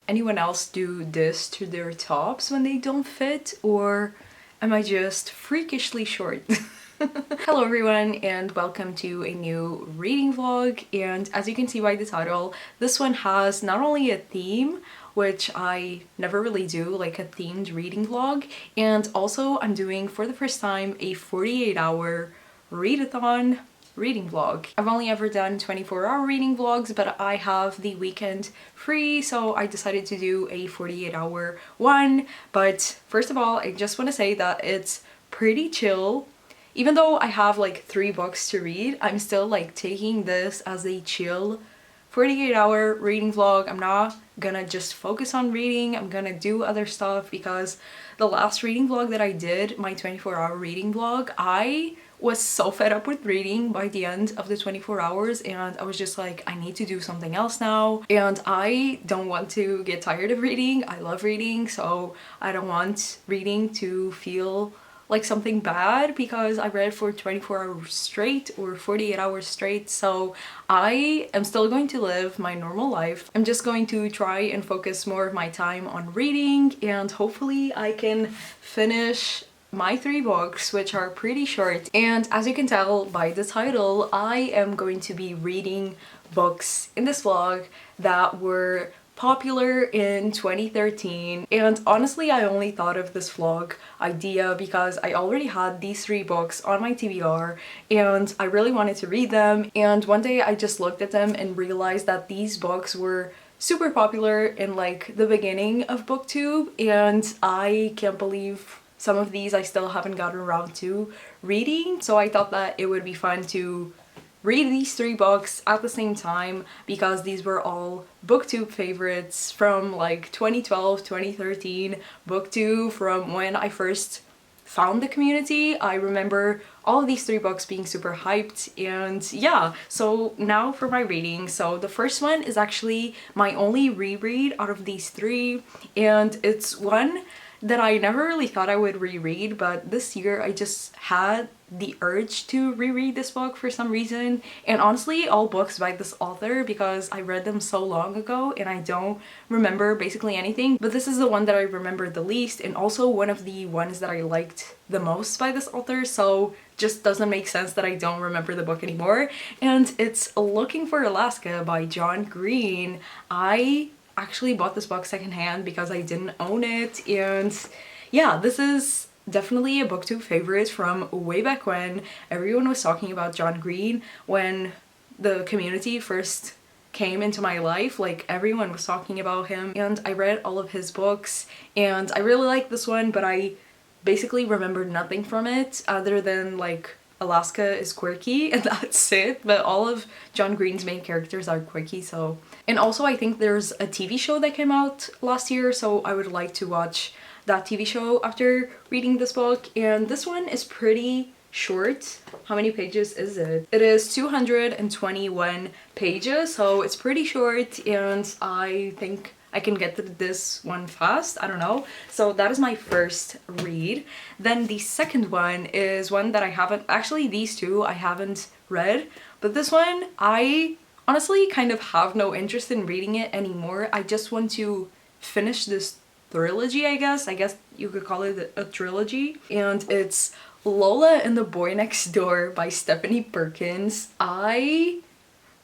anyone else do this to their tops when they don't fit, or am I just freakishly short? Hello everyone and welcome to a new reading vlog, and as you can see by the title, this one has not only a theme, which I never really do, like a themed reading vlog, and also I'm doing for the first time a 48-hour readathon reading vlog. I've only ever done 24-hour reading vlogs, but I have the weekend free, so I decided to do a 48-hour one. But first of all, I just want to say that it's pretty chill. Even though I have like 3 books to read, I'm still like taking this as a chill 48-hour reading vlog. I'm not gonna just focus on reading, I'm gonna do other stuff, because the last reading vlog that I did, my 24-hour reading vlog, I was so fed up with reading by the end of the 24 hours, and I was just like, I need to do something else now, and I don't want to get tired of reading. I love reading, so I don't want reading to feel like something bad because I read for 24 hours straight or 48 hours straight. So I am still going to live my normal life. I'm just going to try and focus more of my time on reading, and hopefully I can finish my 3 books, which are pretty short. And as you can tell by the title, I am going to be reading books in this vlog that were popular in 2013, and honestly I only thought of this vlog idea because I already had these 3 books on my TBR and I really wanted to read them, and one day I just looked at them and realized that these books were super popular in like the beginning of booktube, and I can't believe some of these I still haven't gotten around to reading. So I thought that it would be fun to read these 3 books at the same time, because these were all booktube favorites from like 2012, 2013, booktube from when I first found the community. I remember all of these 3 books being super hyped, and yeah, so now for my reading. So the first one is actually my only reread out of these 3, and it's one that I never really thought I would reread, but this year I just had the urge to reread this book for some reason. And honestly, all books by this author, because I read them so long ago and I don't remember basically anything, but this is the one that I remember the least, and also one of the ones that I liked the most by this author, so just doesn't make sense that I don't remember the book anymore. And it's Looking for Alaska by John Green. I actually bought this book secondhand because I didn't own it, and yeah, this is definitely a booktube favorite from way back when. Everyone was talking about John Green when the community first came into my life. Like, everyone was talking about him, and I read all of his books and I really liked this one, but I basically remembered nothing from it other than like Alaska is quirky and that's it, but all of John Green's main characters are quirky. So, and also I think there's a TV show that came out last year, so I would like to watch that TV show after reading this book. And this one is pretty short. How many pages is it? It is 221 pages, so it's pretty short, and I think I can get to this one fast, I don't know. So that is my first read. Then the second one is one that I haven't, actually these 2 I haven't read, but this one I honestly kind of have no interest in reading it anymore. I just want to finish this trilogy, I guess you could call it a trilogy, and it's Lola and the Boy Next Door by Stephanie Perkins. I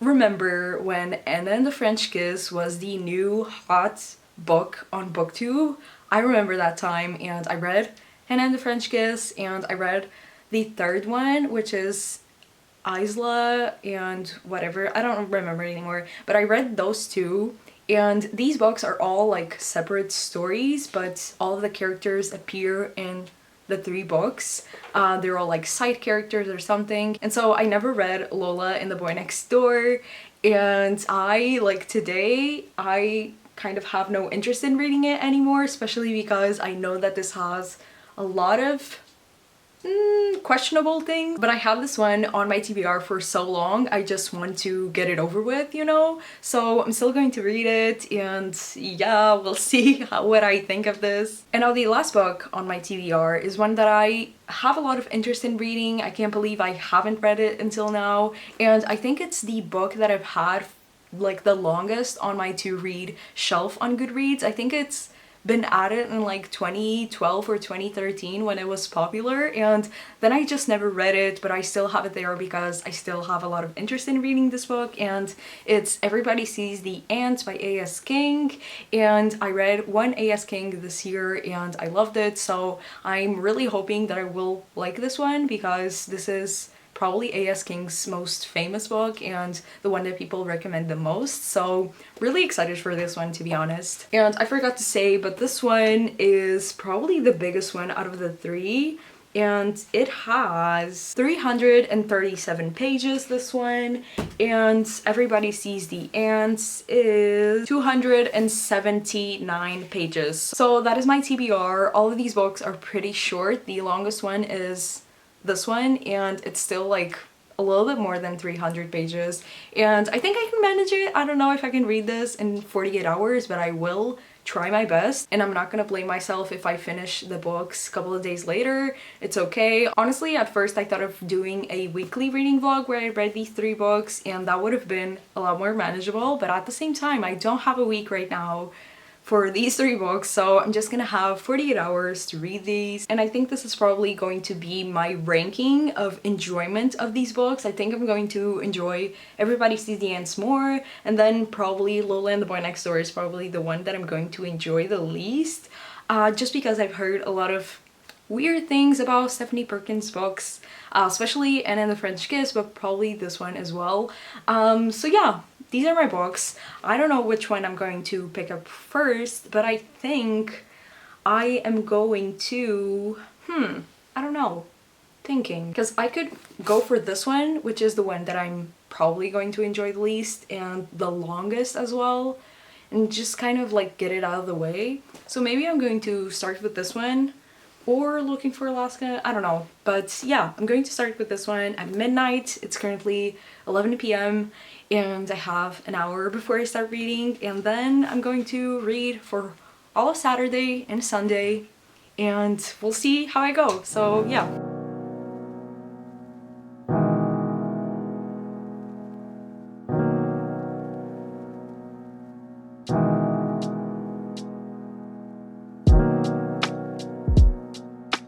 remember when Anna and the French Kiss was the new hot book on booktube. I remember that time, and I read Anna and the French Kiss, and I read the third one, which is Isla and whatever, I don't remember anymore, but I read those 2. And these books are all like separate stories, but all of the characters appear in the 3 books. They're all like side characters or something. And so I never read Lola and the Boy Next Door, and I, like today, I kind of have no interest in reading it anymore, especially because I know that this has a lot of questionable thing, but I have this one on my TBR for so long, I just want to get it over with, you know? So I'm still going to read it, and yeah, we'll see what I think of this. And now the last book on my TBR is one that I have a lot of interest in reading. I can't believe I haven't read it until now, and I think it's the book that I've had like the longest on my to read shelf on Goodreads. I think it's been added in like 2012 or 2013 when it was popular, and then I just never read it, but I still have it there because I still have a lot of interest in reading this book. And it's Everybody Sees the Ants by A.S. King, and I read one A.S. King this year and I loved it, so I'm really hoping that I will like this one because this is probably A.S. King's most famous book and the one that people recommend the most. So really excited for this one, to be honest. And I forgot to say, but this one is probably the biggest one out of the three, and it has 337 pages, this one, and Everybody Sees the Ants is 279 pages. So that is my TBR. All of these books are pretty short. The longest one is this one, and it's still like a little bit more than 300 pages, and I think I can manage it. I don't know if I can read this in 48 hours, but I will try my best, and I'm not gonna blame myself if I finish the books a couple of days later. It's okay. Honestly, at first I thought of doing a weekly reading vlog where I read these 3 books, and that would have been a lot more manageable, but at the same time I don't have a week right now for these 3 books, so I'm just gonna have 48 hours to read these. And I think this is probably going to be my ranking of enjoyment of these books. I think I'm going to enjoy Everybody Sees the Ants more, and then probably Lola and the Boy Next Door is probably the one that I'm going to enjoy the least, just because I've heard a lot of weird things about Stephanie Perkins' books, especially Anne and the French Kiss, but probably this one as well. So yeah, these are my books. I don't know which one I'm going to pick up first, but I think I am going to, I don't know, thinking. Because I could go for this one, which is the one that I'm probably going to enjoy the least and the longest as well, and just kind of like get it out of the way. So maybe I'm going to start with this one, or Looking for Alaska, I don't know. But yeah, I'm going to start with this one at midnight. It's currently 11 p.m. and I have an hour before I start reading, and then I'm going to read for all of Saturday and Sunday, and we'll see how I go. So yeah.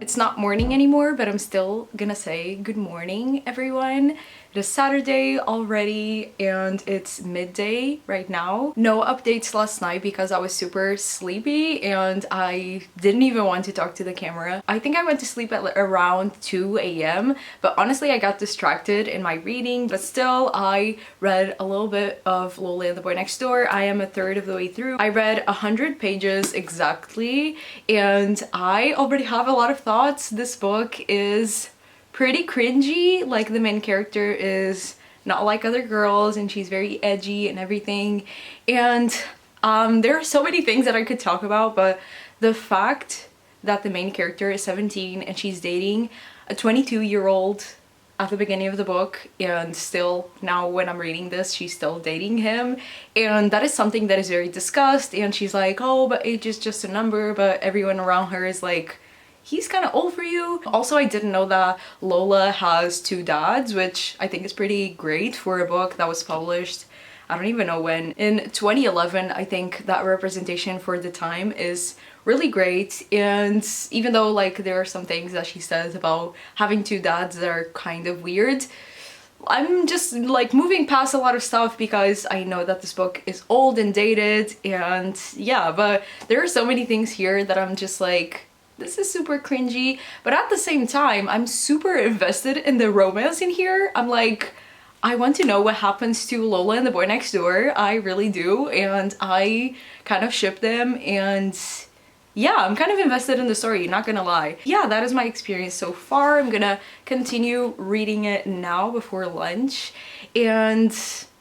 It's not morning anymore, but I'm still gonna say good morning, everyone. It is Saturday already and it's midday right now. No updates last night because I was super sleepy and I didn't even want to talk to the camera. I think I went to sleep at around 2 a.m. but honestly I got distracted in my reading, but still I read a little bit of Lola and the Boy Next Door. I am a third of the way through. I read 100 pages exactly and I already have a lot of thoughts. This book is pretty cringy. Like, the main character is not like other girls and she's very edgy and everything, and there are so many things that I could talk about, but the fact that the main character is 17 and she's dating a 22-year-old at the beginning of the book, and still now when I'm reading this she's still dating him, and that is something that is very discussed, and she's like, oh, but age is just a number, but everyone around her is like, he's kind of old for you. Also, I didn't know that Lola has 2 dads, which I think is pretty great for a book that was published, I don't even know when, in 2011. I think that representation for the time is really great, and even though like there are some things that she says about having 2 dads that are kind of weird, I'm just like moving past a lot of stuff because I know that this book is old and dated, and yeah, but there are so many things here that I'm just like, this is super cringy, but at the same time I'm super invested in the romance in here. I'm like, I want to know what happens to Lola and the Boy Next Door. I really do, and I kind of ship them, and yeah, I'm kind of invested in the story, not gonna lie. Yeah, that is my experience so far. I'm gonna continue reading it now before lunch, and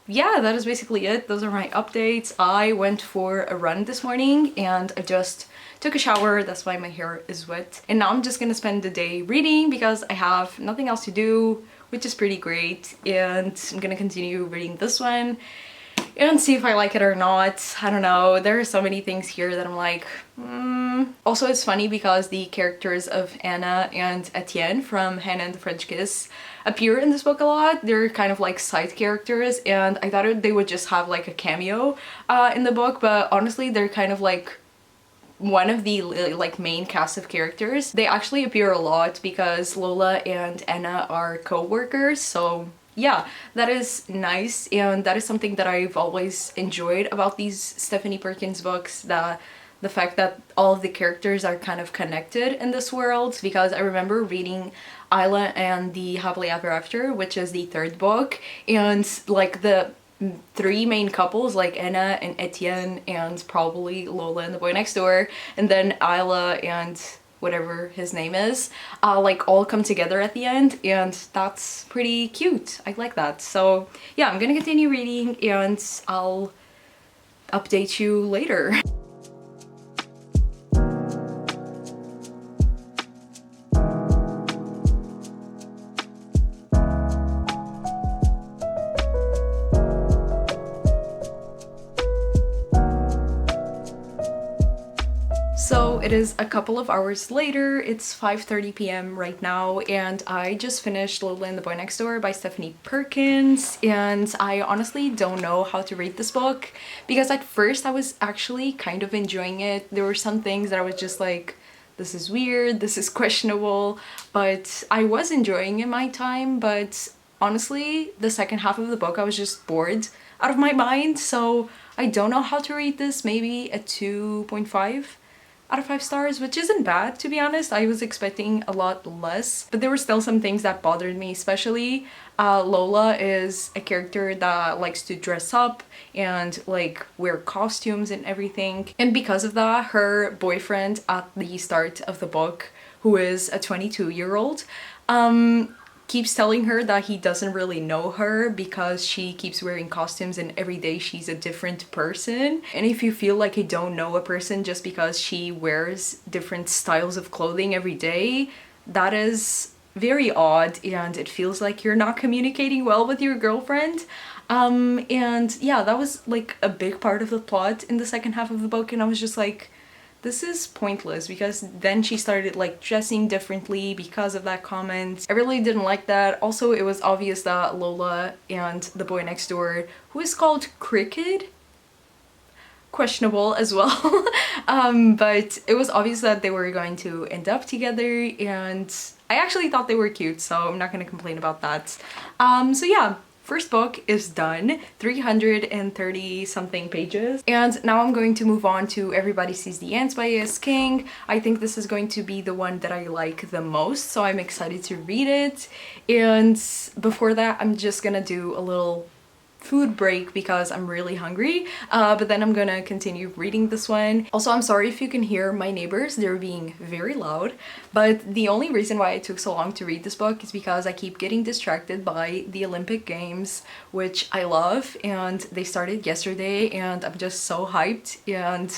yeah, that is basically it. Those are my updates. I went for a run this morning and I just took a shower, that's why my hair is wet. And now I'm just gonna spend the day reading because I have nothing else to do, which is pretty great. And I'm gonna continue reading this one and see if I like it or not. I don't know, there are so many things here that I'm like, Also, it's funny because the characters of Anna and Etienne from Hannah and the French Kiss appear in this book a lot. They're kind of like side characters, and I thought they would just have like a cameo in the book, but honestly they're kind of like one of the like main cast of characters. They actually appear a lot because Lola and Anna are co-workers, so yeah, that is nice, and that is something that I've always enjoyed about these Stephanie Perkins books, that the fact that all of the characters are kind of connected in this world. Because I remember reading Isla and the Happily Ever After, which is the third book, and like the three main couples, like Anna and Etienne and probably Lola and the boy next door, and then Isla and whatever his name is, like all come together at the end, and that's pretty cute. I like that. So yeah, I'm gonna continue reading and I'll update you later. So it is a couple of hours later, it's 5:30 p.m. right now, and I just finished Lola and the Boy Next Door by Stephanie Perkins, and I honestly don't know how to rate this book, because at first I was actually kind of enjoying it. There were some things that I was just like, this is weird, this is questionable, but I was enjoying it my time. But honestly, the second half of the book I was just bored out of my mind, so I don't know how to rate this. Maybe a 2.5 out of 5 stars, which isn't bad, to be honest. I was expecting a lot less, but there were still some things that bothered me, especially Lola is a character that likes to dress up and like wear costumes and everything, and because of that, her boyfriend at the start of the book, who is a 22-year-old, keeps telling her that he doesn't really know her because she keeps wearing costumes and every day she's a different person. And if you feel like you don't know a person just because she wears different styles of clothing every day, that is very odd, and it feels like you're not communicating well with your girlfriend. And yeah, that was like a big part of the plot in the second half of the book, and I was just like, this is pointless, because then she started like dressing differently because of that comment. I really didn't like that. Also, it was obvious that Lola and the boy next door, who is called Cricket, questionable as well. But it was obvious that they were going to end up together, and I actually thought they were cute, so I'm not gonna complain about that. So yeah, first book is done, 330 something pages, and now I'm going to move on to Everybody Sees the Ants by A.S. King. I think this is going to be the one that I like the most, so I'm excited to read it. And before that, I'm just gonna do a little food break because I'm really hungry, but then I'm gonna continue reading this one. Also, I'm sorry if you can hear my neighbors, they're being very loud, but the only reason why it took so long to read this book is because I keep getting distracted by the Olympic Games, which I love, and they started yesterday and I'm just so hyped, and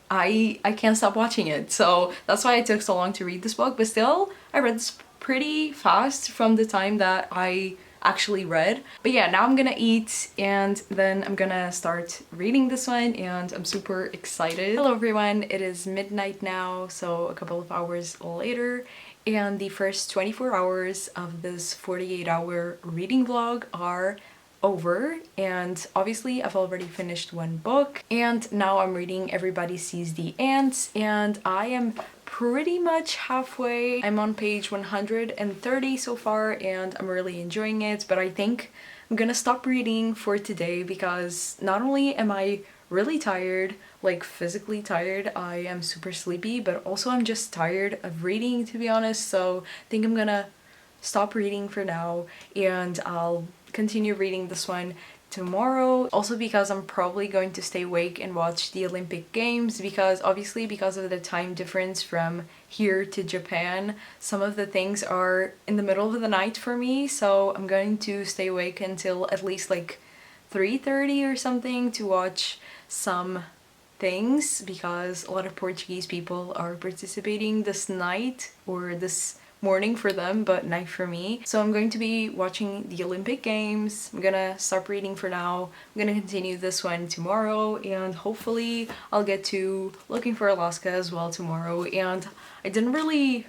I can't stop watching it. So that's why it took so long to read this book, but still, I read this pretty fast from the time that I actually read. But yeah, now I'm gonna eat and then I'm gonna start reading this one, and I'm super excited. Hello everyone, it is midnight now, so a couple of hours later, and the first 24 hours of this 48-hour reading vlog are over, and obviously I've already finished one book, and now I'm reading Everybody Sees the Ants, and I am pretty much halfway. I'm on page 130 so far, and I'm really enjoying it, but I think I'm gonna stop reading for today because not only am I really tired, like physically tired, I am super sleepy, but also I'm just tired of reading, to be honest. So I think I'm gonna stop reading for now, and I'll continue reading this one tomorrow. Also because I'm probably going to stay awake and watch the Olympic Games, because obviously because of the time difference from here to Japan, some of the things are in the middle of the night for me, so I'm going to stay awake until at least like 3:30 or something to watch some things, because a lot of Portuguese people are participating this night or this morning for them, but night for me. So I'm going to be watching the Olympic Games. I'm gonna stop reading for now. I'm gonna continue this one tomorrow, and hopefully I'll get to Looking for Alaska as well tomorrow. And I didn't really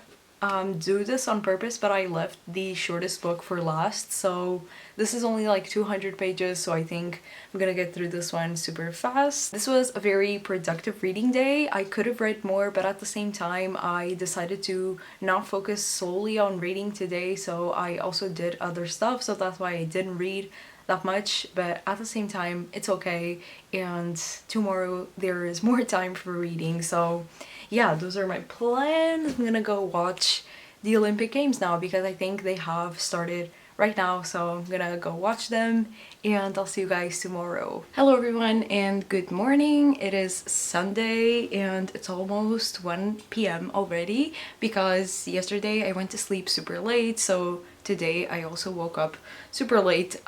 do this on purpose, but I left the shortest book for last, so this is only like 200 pages, so I think I'm gonna get through this one super fast. This was a very productive reading day. I could have read more, but at the same time I decided to not focus solely on reading today, so I also did other stuff, so that's why I didn't read that much, but at the same time it's okay, and tomorrow there is more time for reading. So yeah, those are my plans. I'm gonna go watch the Olympic Games now because I think they have started right now, so I'm gonna go watch them, and I'll see you guys tomorrow. Hello everyone and good morning. It is Sunday and it's almost 1 p.m. already because yesterday I went to sleep super late, so today I also woke up super late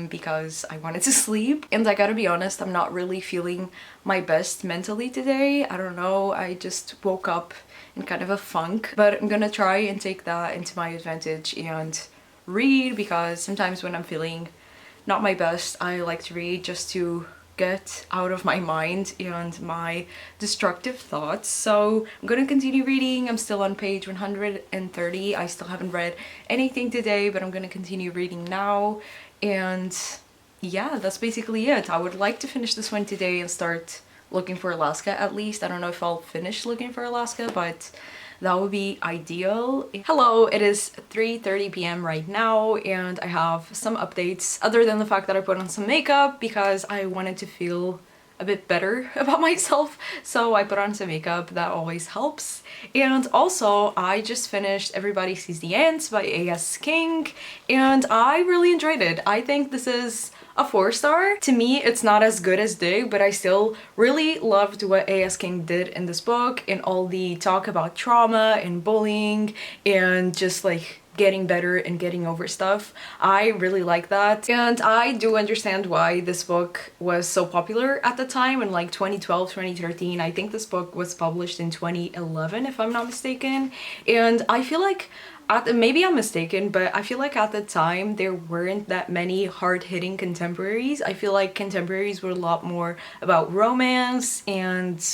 because I wanted to sleep. And I gotta be honest, I'm not really feeling my best mentally today. I don't know, I just woke up in kind of a funk, but I'm gonna try and take that into my advantage and read, because sometimes when I'm feeling not my best, I like to read just to get out of my mind and my destructive thoughts. So I'm gonna continue reading. I'm still on page 130. I still haven't read anything today, but I'm gonna continue reading now. And yeah, that's basically it. I would like to finish this one today and start Looking for Alaska at least. I don't know if I'll finish Looking for Alaska, but that would be ideal. Hello, it is 3:30 p.m. right now, and I have some updates other than the fact that I put on some makeup because I wanted to feel a bit better about myself, so I put on some makeup. That always helps. And also I just finished Everybody Sees the Ants by A.S. King, and I really enjoyed it. I think this is a 4-star. To me, it's not as good as Dig, but I still really loved what A.S. King did in this book, and all the talk about trauma and bullying and just like getting better and getting over stuff. I really like that, and I do understand why this book was so popular at the time in like 2012, 2013. I think this book was published in 2011 if I'm not mistaken, and I feel like maybe I'm mistaken, but I feel like at the time there weren't that many hard-hitting contemporaries. I feel like contemporaries were a lot more about romance and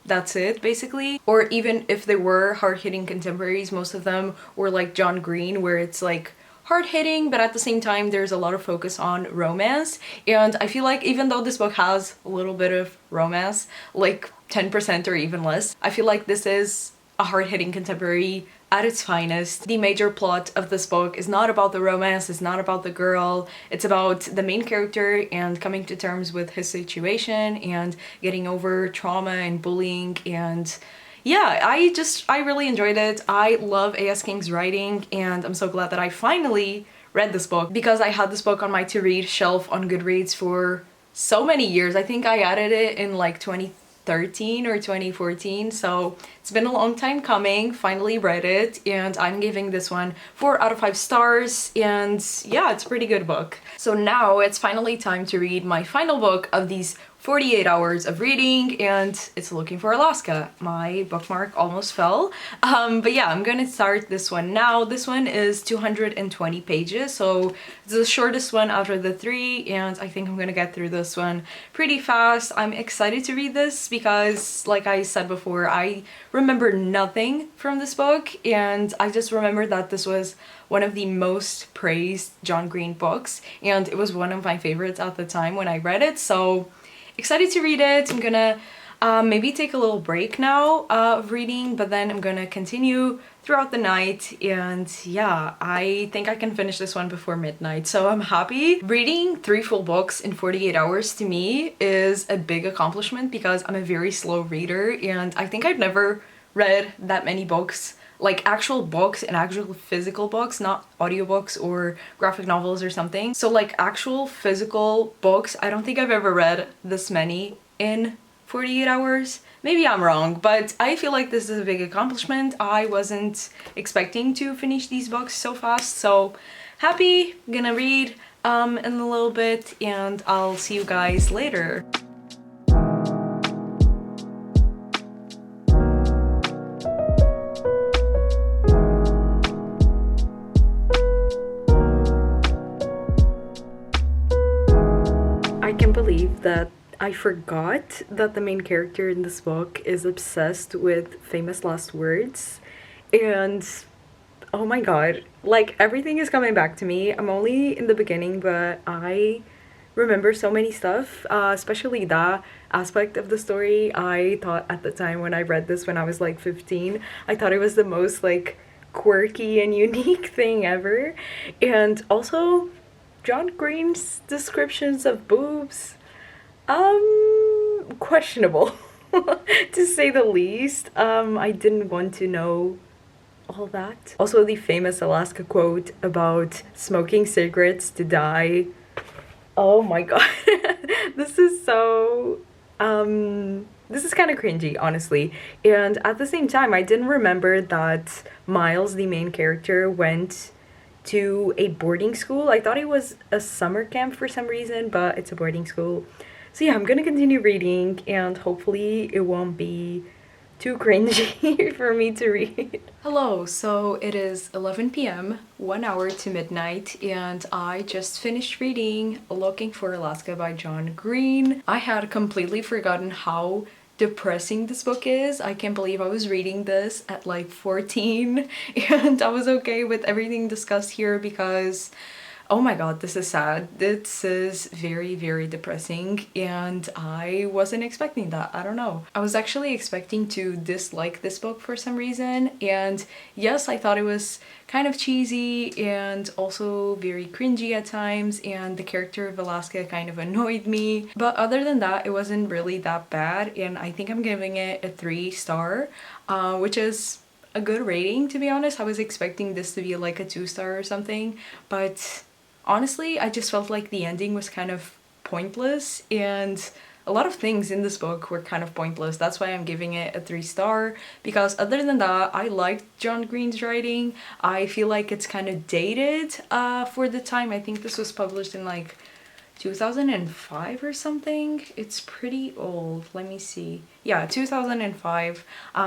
that's it basically. Or even if there were hard-hitting contemporaries, most of them were like John Green, where it's like hard-hitting, but at the same time there's a lot of focus on romance. And I feel like even though this book has a little bit of romance, like 10% or even less, I feel like this is a hard-hitting contemporary at its finest. The major plot of this book is not about the romance, it's not about the girl, it's about the main character and coming to terms with his situation and getting over trauma and bullying. And yeah, I really enjoyed it. I love A.S. King's writing, and I'm so glad that I finally read this book, because I had this book on my to-read shelf on Goodreads for so many years. I think I added it in like 2013 or 2014, so it's been a long time coming. Finally read it, and I'm giving this one 4 out of 5 stars, and yeah, it's a pretty good book. So now it's finally time to read my final book of these 48 hours of reading, and it's Looking for Alaska. My bookmark almost fell. But yeah, I'm gonna start this one now. This one is 220 pages, so it's the shortest one out of the 3, and I think I'm gonna get through this one pretty fast. I'm excited to read this because, like I said before, I remember nothing from this book, and I just remember that this was one of the most praised John Green books, and it was one of my favorites at the time when I read it, so excited to read it. I'm gonna maybe take a little break now of reading, but then I'm gonna continue throughout the night, and yeah, I think I can finish this one before midnight, so I'm happy. Reading 3 full books in 48 hours to me is a big accomplishment because I'm a very slow reader, and I think I've never read that many books, like actual books and actual physical books, not audiobooks or graphic novels or something. So like actual physical books, I don't think I've ever read this many in 48 hours. Maybe I'm wrong, but I feel like this is a big accomplishment. I wasn't expecting to finish these books so fast, so happy. I'm gonna read in a little bit, and I'll see you guys later. can't believe that I forgot that the main character in this book is obsessed with famous last words. And oh my god, like everything is coming back to me. I'm only in the beginning, but I remember so many stuff, especially that aspect of the story. I thought at the time when I read this when I was like 15, I thought it was the most like quirky and unique thing ever. And also, John Green's descriptions of boobs, questionable to say the least. I didn't want to know all that. Also, the famous Alaska quote about smoking cigarettes to die. Oh my god. This is so this is kind of cringy, honestly. And at the same time, I didn't remember that Miles, the main character, went to a boarding school. I thought it was a summer camp for some reason, but it's a boarding school. So yeah, I'm gonna continue reading and hopefully it won't be too cringy for me to read. Hello, so it is 11 p.m., 1 hour to midnight, and I just finished reading Looking for Alaska by John Green. I had completely forgotten how depressing this book is. I can't believe I was reading this at like 14 and I was okay with everything discussed here because oh my god, this is sad. This is very, very depressing and I wasn't expecting that. I don't know. I was actually expecting to dislike this book for some reason, and yes, I thought it was kind of cheesy and also very cringy at times, and the character of Alaska kind of annoyed me. But other than that, it wasn't really that bad, and I think I'm giving it a 3-star, which is a good rating, to be honest. I was expecting this to be like a 2-star or something, but honestly, I just felt like the ending was kind of pointless, and a lot of things in this book were kind of pointless. That's why I'm giving it a 3-star, because other than that, I liked John Green's writing. I feel like it's kind of dated for the time. I think this was published in like 2005 or something. It's pretty old. Let me see. Yeah, 2005.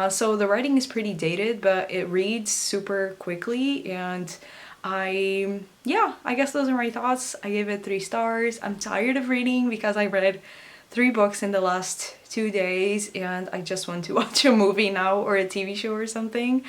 So the writing is pretty dated, but it reads super quickly, and yeah, I guess those are my thoughts. I gave it 3 stars. I'm tired of reading because I read 3 books in the last 2 days and I just want to watch a movie now or a TV show or something.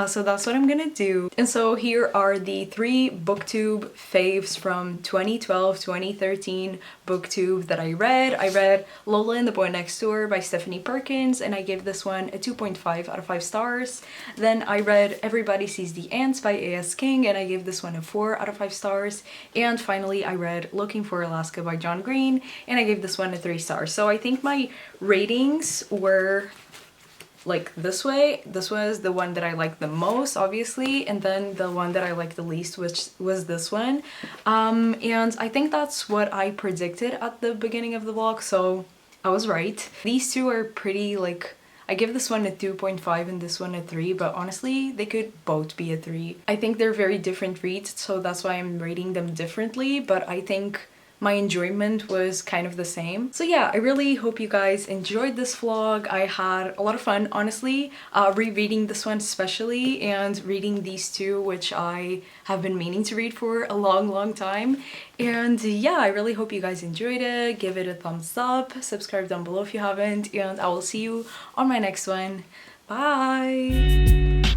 So that's what I'm gonna do. And so here are the 3 booktube faves from 2012-2013 booktube that I read. I read Lola and the Boy Next Door by Stephanie Perkins, and I gave this one a 2.5 out of 5 stars. Then I read Everybody Sees the Ants by A.S. King, and I gave this one a 4 out of 5 stars. And finally, I read Looking for Alaska by John Green, and I gave this one a 3 stars. So I think my ratings were like this way. This was the one that I liked the most, obviously, and then the one that I liked the least, which was this one. And I think that's what I predicted at the beginning of the vlog, so I was right. These two are pretty, like, I give this one a 2.5 and this one a 3, but honestly, they could both be a 3. I think they're very different reads, so that's why I'm rating them differently, but I think my enjoyment was kind of the same. So yeah, I really hope you guys enjoyed this vlog. I had a lot of fun, honestly, rereading this one especially, and reading these two, which I have been meaning to read for a long time. And yeah, I really hope you guys enjoyed it. Give it a thumbs up, subscribe down below if you haven't, and I will see you on my next one. Bye!